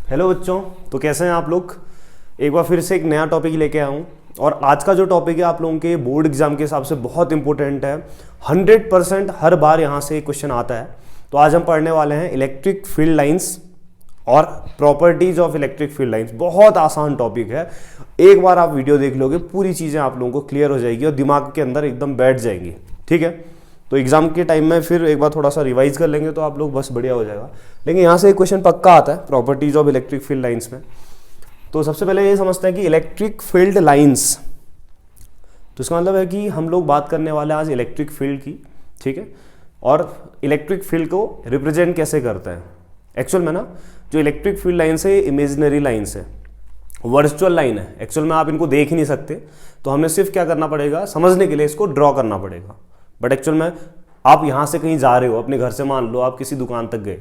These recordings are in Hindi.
हेलो बच्चों, तो कैसे हैं आप लोग। एक बार फिर से एक नया टॉपिक लेके आया हूँ और आज का जो टॉपिक है आप लोगों के बोर्ड एग्जाम के हिसाब से बहुत इंपॉर्टेंट है। 100% हर बार यहाँ से क्वेश्चन आता है। तो आज हम पढ़ने वाले हैं इलेक्ट्रिक फील्ड लाइंस और properties of electric field lines. बहुत आसान टॉपिक है, एक बार आप वीडियो देख लोगे पूरी चीज़ें आप लोगों को क्लियर हो जाएगी और दिमाग के अंदर एकदम बैठ जाएंगी। ठीक है, तो एग्जाम के टाइम में फिर एक बार थोड़ा सा रिवाइज कर लेंगे तो आप लोग बस बढ़िया हो जाएगा। लेकिन यहाँ से एक क्वेश्चन पक्का आता है properties of electric field lines में। तो सबसे पहले ये समझते हैं कि इलेक्ट्रिक फील्ड लाइंस, तो इसका मतलब है कि हम लोग बात करने वाले हैं आज इलेक्ट्रिक फील्ड की। ठीक है, और इलेक्ट्रिक फील्ड को रिप्रेजेंट कैसे करते हैं। एक्चुअल में ना जो इलेक्ट्रिक फील्ड लाइन्स है इमेजिनरी लाइन्स है, वर्चुअल लाइन है। एक्चुअल में आप इनको देख ही नहीं सकते, तो हमें सिर्फ क्या करना पड़ेगा, समझने के लिए इसको ड्रॉ करना पड़ेगा। बट एक्चुअल में आप यहाँ से कहीं जा रहे हो, अपने घर से मान लो आप किसी दुकान तक गए,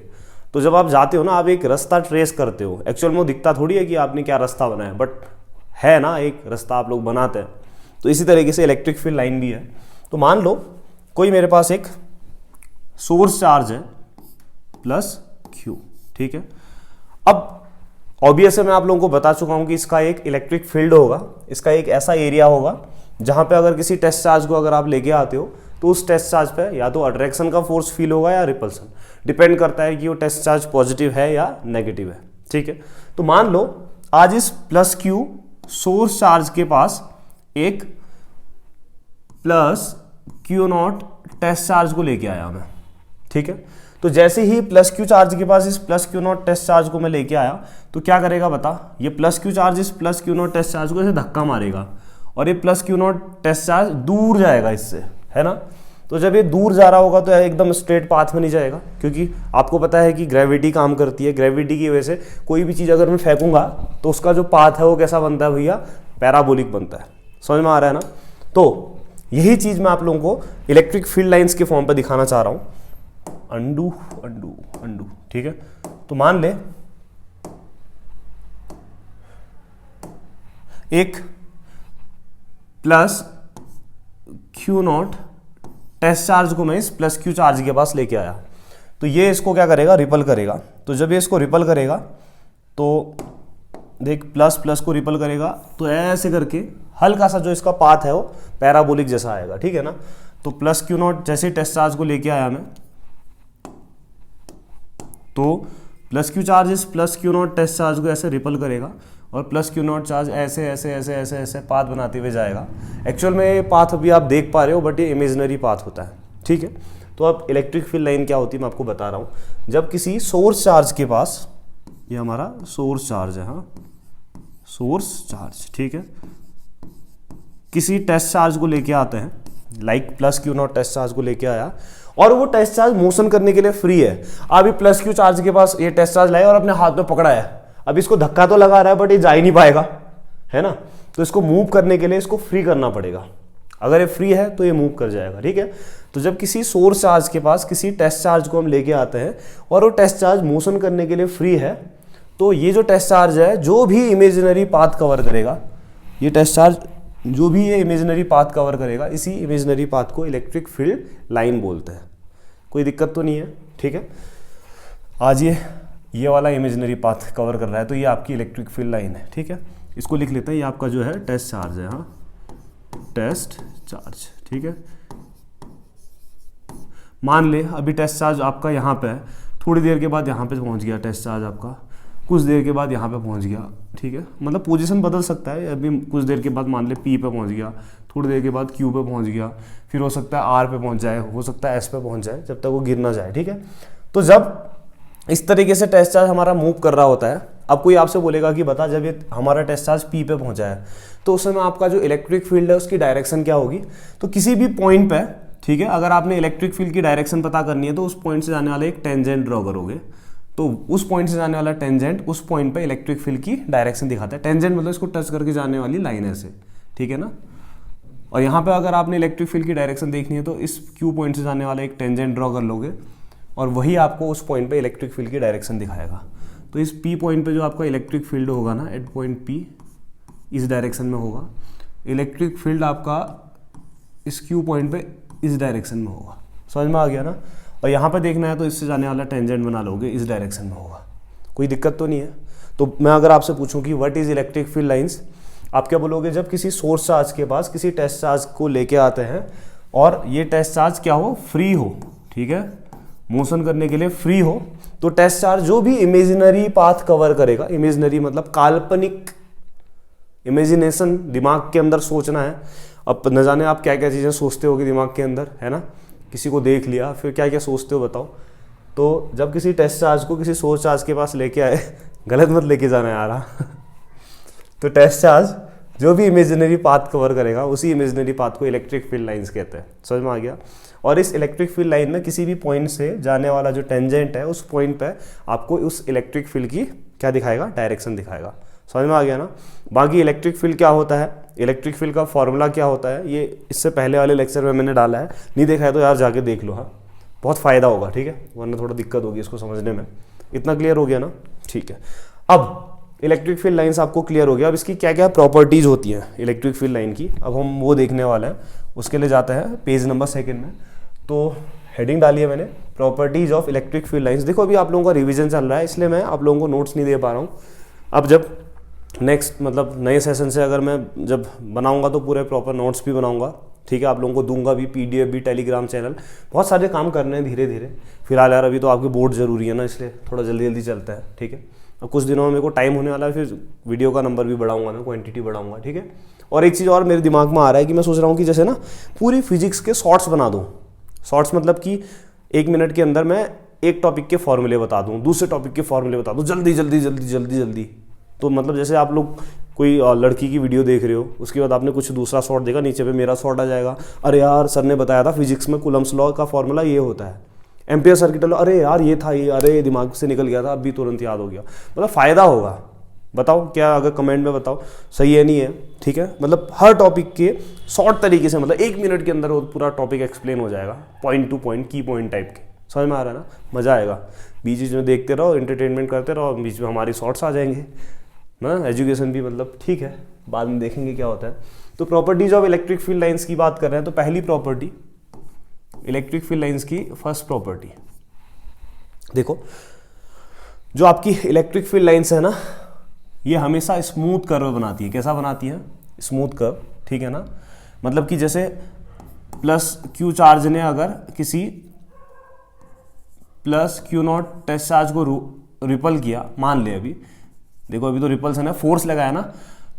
तो जब आप जाते हो ना आप एक रास्ता ट्रेस करते हो। एक्चुअल में वो दिखता थोड़ी है कि आपने क्या रास्ता बनाया, बट है ना एक रास्ता आप लोग बनाते हैं। तो इसी तरीके से इलेक्ट्रिक फील्ड लाइन भी है। तो मान लो कोई मेरे पास एक सोर्स चार्ज है प्लस क्यू। ठीक है, अब ऑब्वियस है मैं आप लोगों को बता चुका हूं कि इसका एक इलेक्ट्रिक फील्ड होगा, इसका एक ऐसा एरिया होगा जहां पे अगर किसी टेस्ट चार्ज को अगर आप लेके आते हो तो उस टेस्ट चार्ज पे या तो अट्रैक्शन का फोर्स फील होगा या रिपल्सन, डिपेंड करता है कि वो टेस्ट चार्ज पॉजिटिव है या नेगेटिव है। ठीक है, तो मान लो आज इस प्लस क्यू सोर्स चार्ज के पास एक plus q naught test charge को लेके आया मैं। ठीक है, तो जैसे ही प्लस क्यू चार्ज के पास इस plus q naught test charge को मैं लेके आया तो क्या करेगा बता, ये प्लस क्यू चार्ज इस plus q naught test charge को ऐसे धक्का मारेगा और ये plus q naught test charge दूर जाएगा इससे, है ना। तो जब ये दूर जा रहा होगा तो एकदम स्ट्रेट पाथ में नहीं जाएगा, क्योंकि आपको पता है कि ग्रेविटी काम करती है। ग्रेविटी की वजह से कोई भी चीज़ अगर मैं फेंकूंगा तो उसका जो पाथ है वो कैसा बनता है भैया, पैराबोलिक बनता है। समझ में आ रहा है ना। तो यही चीज़ मैं आप लोगों को इलेक्ट्रिक फील्ड लाइन्स के फॉर्म पर दिखाना चाह रहा हूँ। Undo undo undo. ठीक है, तो मान ले एक plus q naught test charge को मैं इस प्लस क्यू चार्ज के पास लेके आया, तो ये इसको क्या करेगा, रिपल करेगा। तो जब ये इसको रिपल करेगा तो देख प्लस प्लस को रिपल करेगा तो ऐसे करके हल्का सा जो इसका पाथ है वो पैराबोलिक जैसा आएगा। ठीक है ना, तो प्लस क्यू नॉट जैसे टेस्ट चार्ज को लेके आया मैं, तो प्लस क्यू चार्ज इस plus q naught test charge को ऐसे रिपल करेगा और प्लस क्यू नॉट चार्ज ऐसे ऐसे ऐसे ऐसे ऐसे पाथ बनाते हुए जाएगा। एक्चुअल में ये पाथ अभी आप देख पा रहे हो, बट ये इमेजिनरी पाथ होता है। ठीक है, तो अब इलेक्ट्रिक फील्ड लाइन क्या होती है मैं आपको बता रहा हूँ। जब किसी सोर्स चार्ज के पास, ये हमारा सोर्स चार्ज है, हाँ सोर्स चार्ज, ठीक है, किसी टेस्ट चार्ज को लेके आते हैं, like plus q naught test charge को लेके आया और वो टेस्ट चार्ज मोशन करने के लिए फ्री है। अभी प्लस क्यू चार्ज के पास ये टेस्ट चार्ज लाया और अपने हाथ में पकड़ा है, अब इसको धक्का तो लगा रहा है बट ये जा ही नहीं पाएगा, है ना। तो इसको मूव करने के लिए इसको फ्री करना पड़ेगा। अगर ये फ्री है तो ये मूव कर जाएगा। ठीक है, तो जब किसी सोर्स चार्ज के पास किसी टेस्ट चार्ज को हम लेके आते हैं और वो टेस्ट चार्ज मोशन करने के लिए फ्री है, तो ये जो टेस्ट चार्ज है जो भी इमेजिनरी पाथ कवर करेगा, ये टेस्ट चार्ज जो भी ये इमेजिनरी पाथ कवर करेगा, इसी इमेजिनरी पाथ को इलेक्ट्रिक फील्ड लाइन बोलते हैं। कोई दिक्कत तो नहीं है। ठीक है, आज ये वाला इमेजिनरी पाथ कवर कर रहा है तो ये आपकी इलेक्ट्रिक फील्ड लाइन है। ठीक है, इसको लिख लेते हैं, ये आपका जो है टेस्ट चार्ज है, हाँ टेस्ट चार्ज। ठीक है, मान ले अभी टेस्ट चार्ज आपका यहाँ पे है, थोड़ी देर के बाद यहाँ पे पहुँच गया टेस्ट चार्ज आपका, कुछ देर के बाद यहाँ पे पहुँच गया। ठीक है, मतलब पोजीशन बदल सकता है। अभी कुछ देर के बाद मान ले पी पे पहुँच गया, थोड़ी देर के बाद क्यू पे पहुँच गया, फिर हो सकता है आर पे पहुँच जाए, हो सकता है एस पे पहुँच जाए, जब तक वो गिर ना जाए। ठीक है, तो जब इस तरीके से टेस्ट चार्ज हमारा मूव कर रहा होता है, अब कोई आपसे बोलेगा कि बता जब ये हमारा टेस्ट चार्ज पी पे पहुँचा है तो उस समय आपका जो इलेक्ट्रिक फील्ड है उसकी डायरेक्शन क्या होगी। तो किसी भी पॉइंट पे, ठीक है, अगर आपने इलेक्ट्रिक फील्ड की डायरेक्शन पता करनी है तो उस पॉइंट से जाने वाला एक टेंजेंट ड्रॉ करोगे, तो उस पॉइंट से जाने वाला टेंजेंट उस पॉइंट पे इलेक्ट्रिक फील्ड की डायरेक्शन दिखाता है। टेंजेंट मतलब इसको टच करके जाने वाली लाइन है से, ठीक है ना। और यहाँ पे अगर आपने इलेक्ट्रिक फील्ड की डायरेक्शन देखनी है तो इस क्यू पॉइंट से जाने वाला एक टेंजेंट ड्रॉ कर लोगे और वही आपको उस पॉइंट पे इलेक्ट्रिक फील्ड की डायरेक्शन दिखाएगा। तो इस पी पॉइंट पे जो आपका इलेक्ट्रिक फील्ड होगा ना, एट पॉइंट पी इस डायरेक्शन में होगा, इलेक्ट्रिक फील्ड आपका इस क्यू पॉइंट पे इस डायरेक्शन में होगा। समझ में आ गया ना। और यहाँ पे देखना है तो इससे जाने वाला टेंजेंट बना लोगे, इस डायरेक्शन में होगा। कोई दिक्कत तो नहीं है। तो मैं अगर आपसे पूछूं कि what is electric field lines, आप क्या बोलोगे? जब किसी सोर्स चार्ज के पास किसी टेस्ट चार्ज को लेके आते हैं और ये टेस्ट चार्ज क्या हो, फ्री हो, ठीक है, मोशन करने के लिए फ्री हो, तो टेस्ट चार्ज जो भी इमेजिनरी पाथ कवर करेगा, इमेजिनरी मतलब काल्पनिक, इमेजिनेशन दिमाग के अंदर सोचना है। अब न जाने आप क्या क्या चीज़ें सोचते होगे दिमाग के अंदर, है ना, किसी को देख लिया फिर क्या क्या सोचते हो बताओ। तो जब किसी टेस्ट चार्ज को किसी सोर्स चार्ज के पास लेके आए, गलत मत लेके जाना यार, तो टेस्ट चार्ज जो भी इमेजिनरी पाथ कवर करेगा उसी इमेजिनरी पाथ को इलेक्ट्रिक फील्ड लाइंस कहते हैं। समझ में आ गया? और इस इलेक्ट्रिक फील्ड लाइन में किसी भी पॉइंट से जाने वाला जो टेंजेंट है उस पॉइंट पे आपको उस इलेक्ट्रिक फील्ड की क्या दिखाएगा, डायरेक्शन दिखाएगा। समझ में आ गया ना? बाकी इलेक्ट्रिक फील्ड क्या होता है, इलेक्ट्रिक फील्ड का फॉर्मूला क्या होता है, ये इससे पहले वाले लेक्चर में मैंने डाला है, नहीं देखा है तो यार जाके देख लो, हाँ बहुत फ़ायदा होगा, ठीक है, वरना थोड़ा दिक्कत होगी इसको समझने में। इतना क्लियर हो गया ना? ठीक है, अब इलेक्ट्रिक फील्ड लाइन्स आपको क्लियर हो गया। अब इसकी क्या क्या प्रॉपर्टीज़ होती हैं इलेक्ट्रिक फील्ड लाइन की, अब हम वो देखने वाले हैं। उसके लिए जाते हैं पेज नंबर 2 में, तो हेडिंग डाली है मैंने, properties of electric field lines. देखो अभी आप लोगों का रिवीजन चल रहा है इसलिए मैं आप लोगों को नोट्स नहीं दे पा रहा हूँ। अब जब नेक्स्ट मतलब नए सेशन से अगर मैं जब बनाऊंगा तो पूरे प्रॉपर नोट्स भी बनाऊंगा, ठीक है, आप लोगों को दूंगा भी, PDF भी, टेलीग्राम चैनल, बहुत सारे काम करने हैं धीरे धीरे। फिलहाल यार अभी तो आपके बोर्ड ज़रूरी है ना, इसलिए थोड़ा जल्दी जल्दी चलता है, ठीक है। और कुछ दिनों में मेरे को टाइम होने वाला है, फिर वीडियो का नंबर भी बढ़ाऊंगा मैं, क्वांटिटी बढ़ाऊंगा, ठीक है। और एक चीज़ और मेरे दिमाग में आ रहा है कि मैं सोच रहा हूँ कि जैसे ना पूरी फिजिक्स के शॉर्ट्स बना दूँ। शॉर्ट्स मतलब कि 1 मिनट के अंदर मैं एक टॉपिक के फॉर्मूले बता दूँ, दूसरे टॉपिक के फॉर्मूले बता दूँ, जल्दी जल्दी जल्दी जल्दी जल्दी। तो मतलब जैसे आप लोग कोई लड़की की वीडियो देख रहे हो, उसके बाद आपने कुछ दूसरा शॉर्ट देखा, नीचे पे मेरा शॉर्ट आ जाएगा, अरे यार सर ने बताया था फिजिक्स में कूलम्स लॉ का फॉर्मूला ये होता है, एम्पियर सर्किट लॉ, अरे यार ये था, ये अरे दिमाग से निकल गया था, अभी तुरंत याद हो गया। मतलब फ़ायदा होगा। बताओ क्या, अगर कमेंट में बताओ सही है नहीं है, ठीक है। मतलब हर टॉपिक के शॉर्ट तरीके से, मतलब 1 मिनट के अंदर वो पूरा टॉपिक एक्सप्लेन हो जाएगा, पॉइंट टू पॉइंट, की पॉइंट टाइप के। समझ में आ रहा है ना? मज़ा आएगा। बीच में देखते रहो, एंटरटेनमेंट करते रहो, बीच में हमारी शॉर्ट्स आ जाएंगे ना, एजुकेशन भी मतलब ठीक है, बाद में देखेंगे क्या होता है। तो properties of electric field lines की बात कर रहे हैं, तो पहली प्रॉपर्टी इलेक्ट्रिक फील्ड लाइंस की फर्स्ट प्रॉपर्टी देखो, जो आपकी इलेक्ट्रिक फील्ड लाइंस है ना, ये हमेशा स्मूथ कर्व बनाती है। कैसा बनाती है? स्मूथ कर्व, ठीक है ना। मतलब कि जैसे प्लस क्यू चार्ज ने अगर किसी plus q naught test charge को रिपल किया, मान ले, अभी देखो अभी तो रिपल्सन है, फोर्स लगाया ना,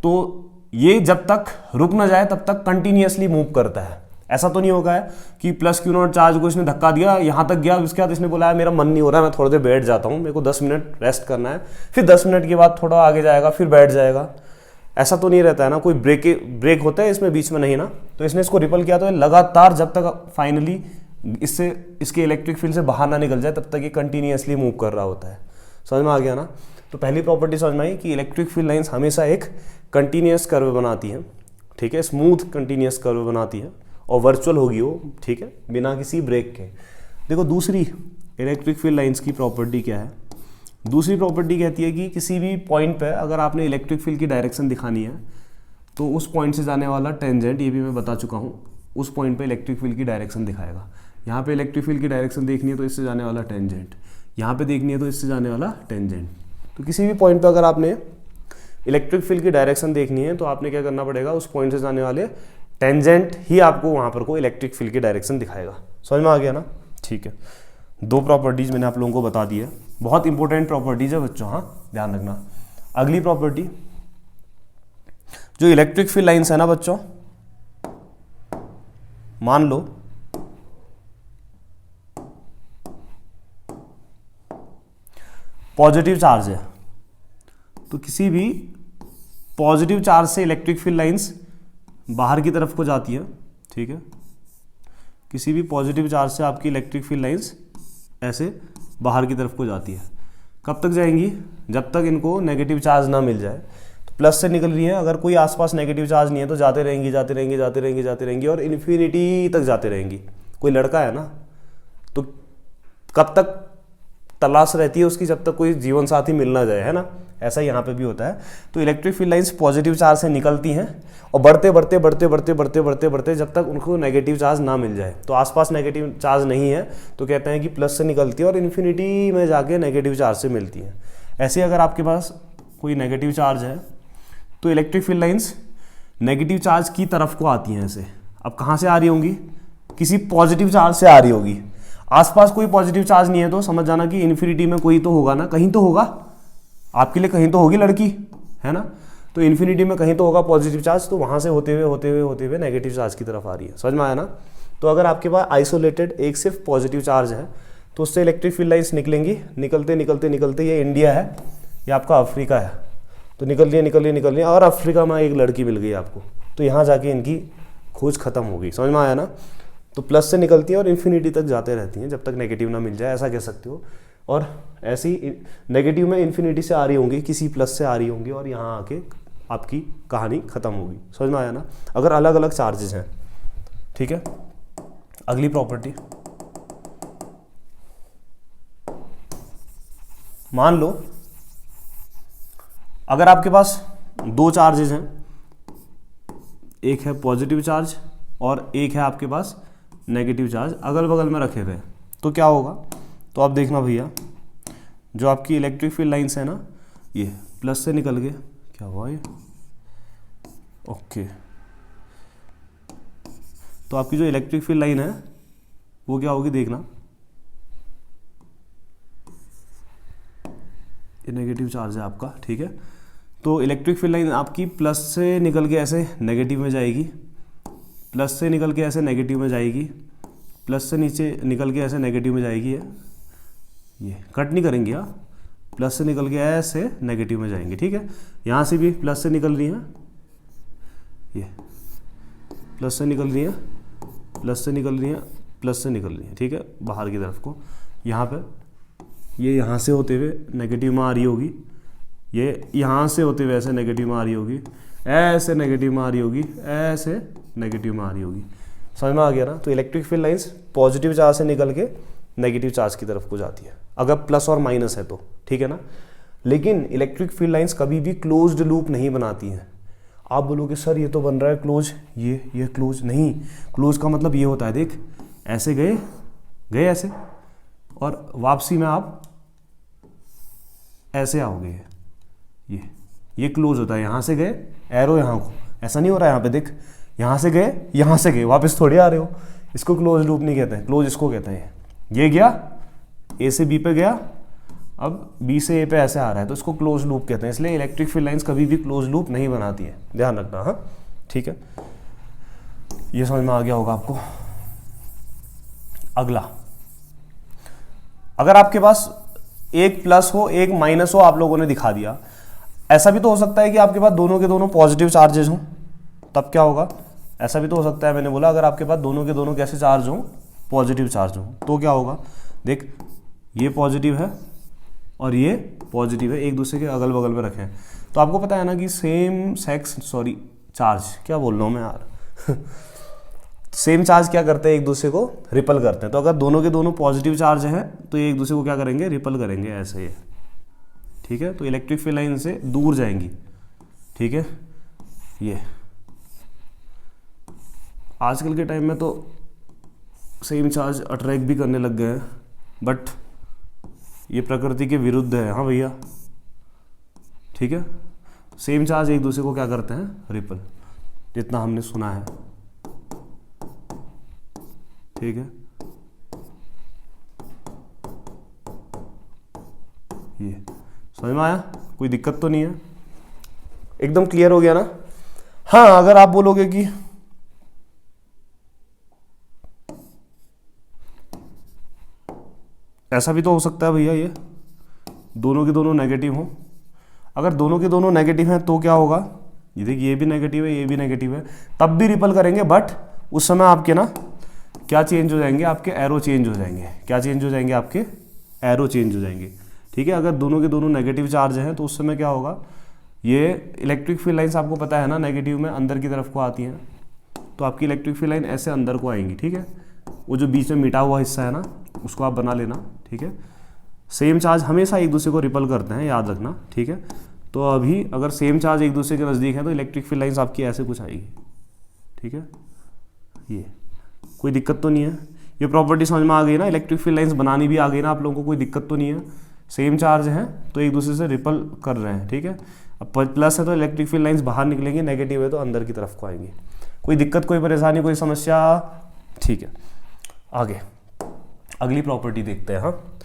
तो ये जब तक रुक ना जाए तब तक कंटिन्यूअसली मूव करता है। ऐसा तो नहीं होगा है कि प्लस क्यू नॉट चार्ज को इसने धक्का दिया, यहाँ तक गया, उसके बाद इसने बोला मेरा मन नहीं हो रहा है, मैं थोड़ी देर बैठ जाता हूँ, मेरे को 10 मिनट रेस्ट करना है, फिर 10 मिनट के बाद थोड़ा आगे जाएगा, फिर बैठ जाएगा। ऐसा तो नहीं रहता है ना, कोई ब्रेक होता है इसमें बीच में नहीं ना। तो इसने इसको रिपल किया, तो लगातार जब तक फाइनली इसके इलेक्ट्रिक फील्ड से बाहर ना निकल जाए तब तक ये कंटिन्यूअसली मूव कर रहा होता है। समझ में आ गया ना? तो पहली प्रॉपर्टी समझ में आई कि इलेक्ट्रिक फील्ड लाइंस हमेशा एक कंटिन्यूअस कर्व बनाती है, ठीक है, स्मूथ कंटिन्यूअस कर्व बनाती है, और वर्चुअल होगी वो, ठीक है, बिना किसी ब्रेक के। देखो दूसरी इलेक्ट्रिक फील्ड लाइंस की प्रॉपर्टी क्या है? दूसरी प्रॉपर्टी कहती है कि किसी भी पॉइंट पे अगर आपने इलेक्ट्रिक फील्ड की डायरेक्शन दिखानी है तो उस पॉइंट से जाने वाला टेंजेंट, ये भी मैं बता चुका हूँ, उस पॉइंट पे इलेक्ट्रिक फील्ड की डायरेक्शन दिखाएगा। यहाँ पे इलेक्ट्रिक फील्ड की डायरेक्शन देखनी है तो इससे जाने वाला टेंजेंट, यहाँ पे देखनी है तो इससे जाने वाला टेंजेंट। तो किसी भी पॉइंट पे अगर आपने इलेक्ट्रिक फील्ड की डायरेक्शन देखनी है तो आपने क्या करना पड़ेगा, उस पॉइंट से जाने वाले टेंजेंट ही आपको वहाँ पर को इलेक्ट्रिक फील्ड की डायरेक्शन दिखाएगा। समझ में आ गया ना? ठीक है, 2 प्रॉपर्टीज मैंने आप लोगों को बता दी है, बहुत इंपॉर्टेंट प्रॉपर्टीज है बच्चों, हाँ ध्यान रखना। अगली प्रॉपर्टी जो इलेक्ट्रिक फील्ड लाइंस है ना बच्चों, मान लो पॉजिटिव चार्ज है, तो किसी भी पॉजिटिव चार्ज से इलेक्ट्रिक फील्ड लाइंस बाहर की तरफ को जाती है, ठीक है। किसी भी पॉजिटिव चार्ज से आपकी इलेक्ट्रिक फील्ड लाइंस ऐसे बाहर की तरफ को जाती है। कब तक जाएंगी? जब तक इनको नेगेटिव चार्ज ना मिल जाए। तो प्लस से निकल रही है, अगर कोई आसपास नेगेटिव चार्ज नहीं है तो जाते रहेंगी जाते रहेंगी जाते रहेंगी जाते रहेंगी और इन्फिनिटी तक जाते रहेंगी। कोई लड़का है ना, तो कब तक तलाश रहती है उसकी, जब तक कोई जीवन साथी मिल ना जाए, है ना। ऐसा यहाँ पे भी होता है। तो electric field lines positive charge से निकलती हैं और बढ़ते बढ़ते बढ़ते बढ़ते बढ़ते बढ़ते बढ़ते जब तक उनको नेगेटिव चार्ज ना मिल जाए। तो आसपास नेगेटिव चार्ज नहीं है तो कहते हैं कि प्लस से निकलती है और इन्फिनिटी में जाके नेगेटिव चार्ज से मिलती है। ऐसे अगर आपके पास कोई नेगेटिव चार्ज है तो electric field lines negative charge की तरफ को आती हैं ऐसे। अब कहाँ से आ रही होंगी? किसी पॉजिटिव चार्ज से आ रही होगी। आसपास कोई पॉजिटिव चार्ज नहीं है तो समझ जाना कि इन्फिनिटी में कोई तो होगा ना, कहीं तो होगा, आपके लिए कहीं तो होगी लड़की, है ना। तो इन्फिनिटी में कहीं तो होगा पॉजिटिव चार्ज, तो वहाँ से होते हुए नेगेटिव चार्ज की तरफ आ रही है। समझ में आया ना। तो अगर आपके पास आइसोलेटेड एक सिर्फ पॉजिटिव चार्ज है तो उससे इलेक्ट्रिक फील्ड लाइंस निकलेंगी, निकलते ये इंडिया है, ये आपका अफ्रीका है, तो निकल रही है और अफ्रीका में एक लड़की मिल गई आपको, तो यहाँ जाके इनकी खोज खत्म हो गई। समझ में आया ना। तो प्लस से निकलती हैं और इन्फिनिटी तक जाते रहती हैं जब तक नेगेटिव ना मिल जाए, ऐसा कह सकते हो। और ऐसी नेगेटिव में इन्फिनिटी से आ रही होंगी, किसी प्लस से आ रही होंगी और यहाँ आके आपकी कहानी खत्म होगी। समझ में आया ना। अगर अलग अलग चार्जेस हैं, ठीक है। अगली प्रॉपर्टी, मान लो अगर आपके पास दो चार्जेस हैं, एक है पॉजिटिव चार्ज और एक है आपके पास नेगेटिव चार्ज, अगल बगल में रखे हुए, तो क्या होगा? तो आप देखना भैया, जो आपकी इलेक्ट्रिक फील्ड लाइंस है ना, ये प्लस से निकल के क्या हुआ ये, ओके। तो आपकी जो इलेक्ट्रिक फील्ड लाइन है वो क्या होगी, देखना, ये नेगेटिव चार्ज है आपका, ठीक है। तो इलेक्ट्रिक फील्ड लाइन आपकी प्लस से निकल के ऐसे नेगेटिव में जाएगी, प्लस से निकल के ऐसे नेगेटिव में जाएगी, प्लस से नीचे निकल के ऐसे नेगेटिव में जाएगी, ये कट नहीं करेंगे, हाँ, प्लस से निकल के ऐसे नेगेटिव में जाएंगे, ठीक है। यहाँ से भी प्लस से निकल रही है, ये प्लस से निकल रही है, प्लस से निकल रही है, प्लस से निकल रही है, ठीक है, बाहर की तरफ को। यहाँ पे ये यहाँ से होते हुए नेगेटिव में आ रही होगी, ये यहाँ से होते हुए ऐसे नेगेटिव में आ रही होगी, ऐसे नेगेटिव में आ रही होगी, ऐसे नेगेटिव में आ रही होगी। समझ में आ गया ना। तो electric field lines positive charge से निकल के नेगेटिव चार्ज की तरफ को जाती है अगर प्लस और माइनस है तो, ठीक है ना। लेकिन इलेक्ट्रिक फील्ड लाइंस कभी भी क्लोज्ड लूप नहीं बनाती हैं। आप बोलोगे सर ये तो बन रहा है क्लोज, ये क्लोज नहीं। क्लोज का मतलब ये होता है, देख ऐसे गए ऐसे, और वापसी में आप ऐसे आओगे, ये क्लोज होता है। यहाँ से गए, एरो यहाँ को, ऐसा नहीं हो रहा है यहाँ पे, देख यहाँ से गए वापस थोड़ी आ रहे हो, इसको क्लोज लूप नहीं कहते हैं, क्लोज इसको कहते हैं। ये गया ए से बी पे गया, अब बी से ए पे ऐसे आ रहा है, तो इसको क्लोज लूप कहते हैं। इसलिए इलेक्ट्रिक फील्ड लाइंस कभी भी क्लोज लूप नहीं बनाती है, ध्यान रखना, हाँ, ठीक है। ये समझ में आ गया होगा आपको। अगला, अगर आपके पास एक प्लस हो एक माइनस हो, आप लोगों ने दिखा दिया। ऐसा भी तो हो सकता है कि आपके पास दोनों के दोनों पॉजिटिव चार्जेस हों, तब क्या होगा? ऐसा भी तो हो सकता है, मैंने बोला अगर आपके पास दोनों के दोनों कैसे चार्ज हों, पॉजिटिव चार्ज हों, तो क्या होगा? देख ये पॉजिटिव है और ये पॉजिटिव है, एक दूसरे के अगल बगल में रखें, तो आपको पता है ना कि सेम चार्ज, क्या बोल रहा हूँ मैं यार सेम चार्ज क्या करते हैं, एक दूसरे को रिपल करते हैं। तो अगर दोनों के दोनों पॉजिटिव चार्ज हैं तो ये एक दूसरे को क्या करेंगे, रिपल करेंगे ऐसे, ये ठीक है। तो इलेक्ट्रिक फील्ड लाइन से दूर जाएंगी, ठीक है। ये आजकल के टाइम में तो सेम चार्ज अट्रैक्ट भी करने लग गए हैं, बट ये प्रकृति के विरुद्ध है, हाँ भैया, ठीक है। सेम चार्ज एक दूसरे को क्या करते हैं, रिपल, जितना हमने सुना है, ठीक है। ये समझ में आया, कोई दिक्कत तो नहीं है, एकदम क्लियर हो गया ना। हाँ, अगर आप बोलोगे कि ऐसा भी तो हो सकता है भैया, ये दोनों के दोनों नेगेटिव हों, अगर दोनों के दोनों नेगेटिव हैं तो क्या होगा, ये देखिए ये भी नेगेटिव है, ये भी नेगेटिव है, तब भी रिपल करेंगे, बट उस समय आपके ना क्या चेंज हो जाएंगे, आपके एरो चेंज हो जाएंगे। क्या चेंज हो जाएंगे, आपके एरो चेंज हो जाएंगे, ठीक है। अगर दोनों के दोनों नेगेटिव चार्ज हैं तो उस समय क्या होगा, ये इलेक्ट्रिक फील्ड लाइंस आपको पता है ना, नेगेटिव में अंदर की तरफ को आती हैं, तो आपकी इलेक्ट्रिक फील्ड लाइन ऐसे अंदर को आएंगी, ठीक है। वो जो बीच में मिटा हुआ हिस्सा है ना, उसको आप बना लेना, ठीक है। सेम चार्ज हमेशा एक दूसरे को रिपल करते हैं, याद रखना, ठीक है। तो अभी अगर सेम चार्ज एक दूसरे के नज़दीक है तो इलेक्ट्रिक फील्ड लाइंस आपकी ऐसे कुछ आएगी, ठीक है। ये कोई दिक्कत तो नहीं है, ये प्रॉपर्टी समझ में आ गई ना, इलेक्ट्रिक फील्ड लाइंस बनानी भी आ गई ना आप लोगों को, कोई दिक्कत तो नहीं है, सेम चार्ज हैं तो एक दूसरे से रिपल कर रहे हैं, ठीक है। अब प्लस है तो इलेक्ट्रिक फील्ड लाइंस बाहर निकलेंगी, नेगेटिव है तो अंदर की तरफ को आएंगी। कोई दिक्कत, कोई परेशानी, कोई समस्या? ठीक है, आगे अगली प्रॉपर्टी देखते हैं। हाँ,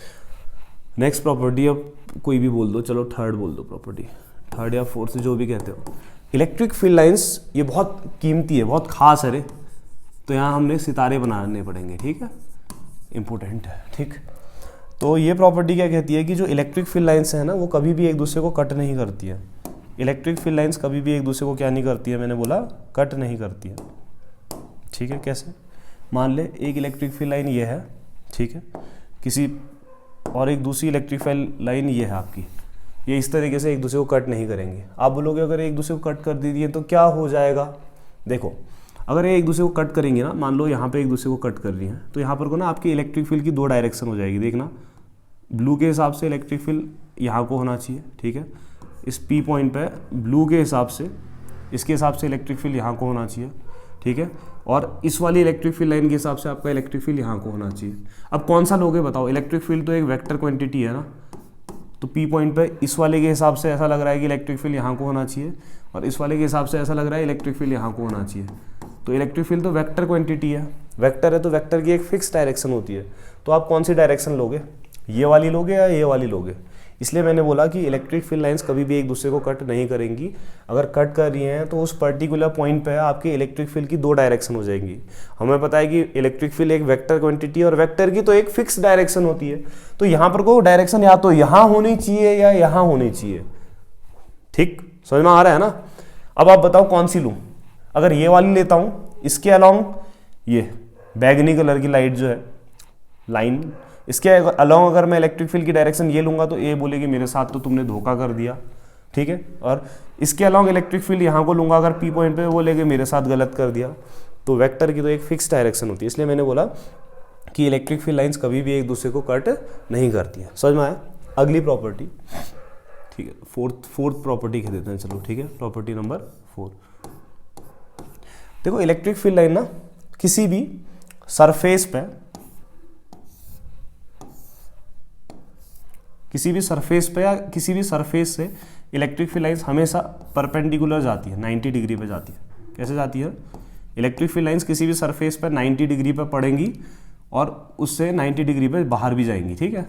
नेक्स्ट प्रॉपर्टी, अब कोई भी बोल दो, चलो थर्ड बोल दो प्रॉपर्टी, थर्ड या फोर्थ जो भी कहते हो। इलेक्ट्रिक फील्ड लाइंस ये बहुत कीमती है, बहुत खास है रे, तो यहाँ हमने सितारे बनाने पड़ेंगे, ठीक है, इंपॉर्टेंट है, ठीक। तो ये प्रॉपर्टी क्या कहती है कि जो इलेक्ट्रिक फील्ड लाइंस है ना वो कभी भी एक दूसरे को कट नहीं करती है। इलेक्ट्रिक फील्ड लाइंस कभी भी एक दूसरे को क्या नहीं करती है, मैंने बोला कट नहीं करती है, ठीक है। कैसे? मान ले एक इलेक्ट्रिक फील्ड लाइन ये है, ठीक है, किसी और एक दूसरी इलेक्ट्रिक फील्ड लाइन ये है आपकी, ये इस तरीके से एक दूसरे को कट नहीं करेंगे। आप बोलोगे अगर एक दूसरे को कट कर दीजिए तो क्या हो जाएगा? देखो, अगर ये एक दूसरे को कट करेंगे ना, मान लो यहाँ पे एक दूसरे को कट कर रही हैं, तो यहाँ पर को ना आपकी इलेक्ट्रिक फील्ड की दो डायरेक्शन हो जाएगी। देखना, ब्लू के हिसाब से इलेक्ट्रिक फील्ड यहाँ को होना चाहिए, ठीक है, इस पी पॉइंट पे ब्लू के हिसाब से, इसके हिसाब से इलेक्ट्रिक फील्ड यहाँ को होना चाहिए, ठीक है, और इस वाली इलेक्ट्रिक फील्ड लाइन के हिसाब से आपका इलेक्ट्रिक फील्ड यहाँ को होना चाहिए। अब कौन सा लोगे बताओ? इलेक्ट्रिक फील्ड तो एक वेक्टर क्वांटिटी है ना, तो पी पॉइंट पे इस वाले के हिसाब से ऐसा लग रहा है कि इलेक्ट्रिक फील्ड यहाँ को होना चाहिए, और इस वाले के हिसाब से ऐसा लग रहा है इलेक्ट्रिक फील्ड यहाँ को होना चाहिए। तो इलेक्ट्रिक फील्ड तो वेक्टर क्वांटिटी है, वेक्टर है तो वेक्टर की एक फिक्स डायरेक्शन होती है, तो आप कौन सी डायरेक्शन लोगे? ये वाली लोगे या ये वाली लोगे? इसलिए मैंने बोला कि इलेक्ट्रिक फील्ड लाइंस कभी भी एक दूसरे को कट नहीं करेंगी। अगर कट कर रही हैं तो उस पर्टिकुलर पॉइंट पे आपकी इलेक्ट्रिक फील्ड की दो डायरेक्शन हो जाएंगी। हमें पता है कि इलेक्ट्रिक फील्ड एक वेक्टर क्वांटिटी है और वेक्टर की तो एक फिक्स डायरेक्शन होती है, तो यहाँ पर को डायरेक्शन या तो यहाँ होनी चाहिए या यहाँ होनी चाहिए, ठीक, समझ में आ रहा है ना। अब आप बताओ कौन सी लूँ? अगर ये वाली लेता हूँ, इसके अलोंग ये बैगनी कलर की लाइट जो है लाइन, इसके अलोंग अगर मैं इलेक्ट्रिक फील्ड की डायरेक्शन ये लूँगा तो ये बोलेगी मेरे साथ तो तुमने धोखा कर दिया, ठीक है। और इसके अलोंग इलेक्ट्रिक फील्ड यहाँ को लूँगा अगर पी पॉइंट पे, वो बोलेगी मेरे साथ गलत कर दिया। तो वेक्टर की तो एक फिक्स डायरेक्शन होती है, इसलिए मैंने बोला कि इलेक्ट्रिक फील्ड लाइंस कभी भी एक दूसरे को कट नहीं करती है। समझ में आया? अगली प्रॉपर्टी, ठीक है, फोर्थ प्रॉपर्टी कह देते हैं, चलो ठीक है, प्रॉपर्टी नंबर 4। देखो, इलेक्ट्रिक फील्ड लाइन ना किसी भी सरफेस पे, किसी भी सरफेस पे या किसी भी सरफेस से इलेक्ट्रिक फील्ड लाइंस हमेशा परपेंडिकुलर जाती है, 90 डिग्री पे जाती है। कैसे जाती है? इलेक्ट्रिक फील्ड लाइंस किसी भी सरफेस पर 90 डिग्री पे पड़ेंगी और उससे 90 डिग्री पे बाहर भी जाएंगी, ठीक है।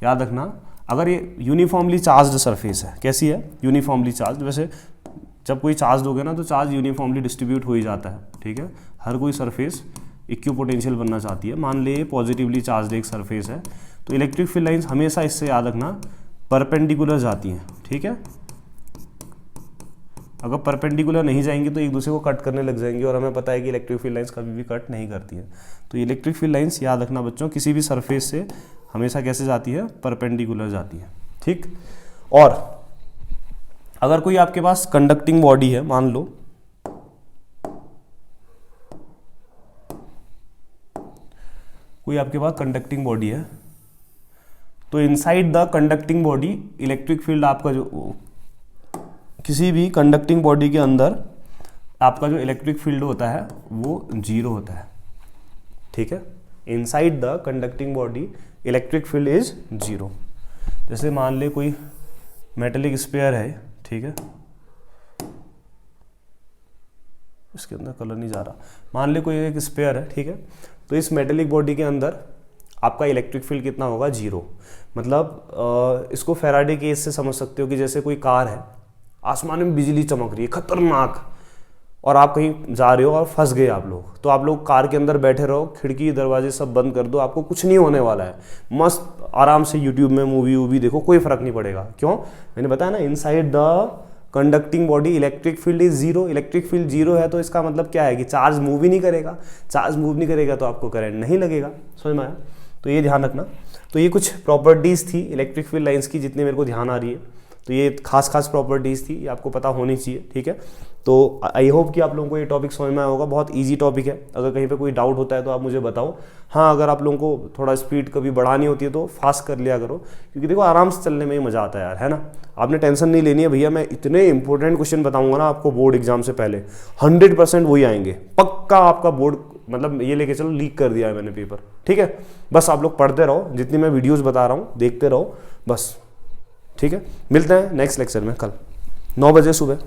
याद रखना, अगर ये यूनिफॉर्मली चार्ज्ड सरफेस है, कैसी है? Uniformly charge. वैसे जब कोई चार्ज दोगे ना तो चार्ज यूनिफॉर्मली डिस्ट्रीब्यूट हो ही जाता है, ठीक है। हर कोई सरफेस इक्विपोटेंशियल बनना चाहती है। मान ले पॉजिटिवली चार्ज एक सरफेस है, तो इलेक्ट्रिक फील्ड लाइंस हमेशा, इससे याद रखना, परपेंडिकुलर जाती हैं, ठीक है। अगर परपेंडिकुलर नहीं जाएंगी तो एक दूसरे को कट करने लग जाएंगी, और हमें पता है कि इलेक्ट्रिक फील्ड लाइंस कभी भी कट नहीं करती है। तो इलेक्ट्रिक फील्ड लाइंस याद रखना बच्चों, किसी भी सरफेस से हमेशा कैसे जाती है? परपेंडिकुलर जाती है, ठीक। और अगर कोई आपके पास कंडक्टिंग बॉडी है, मान लो कोई आपके पास कंडक्टिंग बॉडी है, तो inside the conducting body electric field आपका जो, किसी भी कंडक्टिंग बॉडी के अंदर आपका जो इलेक्ट्रिक फील्ड होता है वो 0 होता है, ठीक है। Inside the conducting body electric field is 0। जैसे मान ले कोई मेटेलिक स्फीयर है, ठीक है, इसके अंदर कलर नहीं जा रहा, मान ले कोई एक स्फीयर है, ठीक है, तो इस मेटेलिक बॉडी के अंदर आपका इलेक्ट्रिक फील्ड कितना होगा? 0। मतलब इसको फैराडे केस से समझ सकते हो कि जैसे कोई कार है, आसमान में बिजली चमक रही है खतरनाक, और आप कहीं जा रहे हो और फंस गए आप लोग, तो आप लोग कार के अंदर बैठे रहो, खिड़की दरवाजे सब बंद कर दो, आपको कुछ नहीं होने वाला है, मस्त आराम से यूट्यूब में मूवी देखो, कोई फर्क नहीं पड़ेगा। क्यों? मैंने बताया ना, inside the conducting body electric field is 0। Electric field 0 है तो इसका मतलब क्या है कि चार्ज मूव ही नहीं करेगा। चार्ज मूव नहीं करेगा तो आपको करंट नहीं लगेगा। समझ में आया? तो ये ध्यान रखना। तो ये कुछ प्रॉपर्टीज़ थी इलेक्ट्रिक फील्ड लाइंस की, जितनी मेरे को ध्यान आ रही है, तो ये खास प्रॉपर्टीज़ थी, ये आपको पता होनी चाहिए, ठीक है। तो आई होप कि आप लोगों को ये टॉपिक समझ में आया होगा। बहुत इजी टॉपिक है, अगर कहीं पे कोई डाउट होता है तो आप मुझे बताओ। हाँ, अगर आप लोगों को थोड़ा स्पीड कभी बढ़ानी होती है तो फास्ट कर लिया करो, क्योंकि देखो आराम से चलने में ही मज़ा आता है यार, है ना। आपने टेंशन नहीं लेनी है भैया, मैं इतने इंपॉर्टेंट क्वेश्चन बताऊंगा ना आपको बोर्ड एग्जाम से पहले, 100% वही आएंगे पक्का। आपका बोर्ड मतलब ये लेके चलो, लीक कर दिया है मैंने पेपर, ठीक है। बस आप लोग पढ़ते रहो, जितनी मैं वीडियोज़ बता रहा हूँ देखते रहो, बस। ठीक है, मिलते हैं नेक्स्ट लेक्चर में कल 9 बजे सुबह।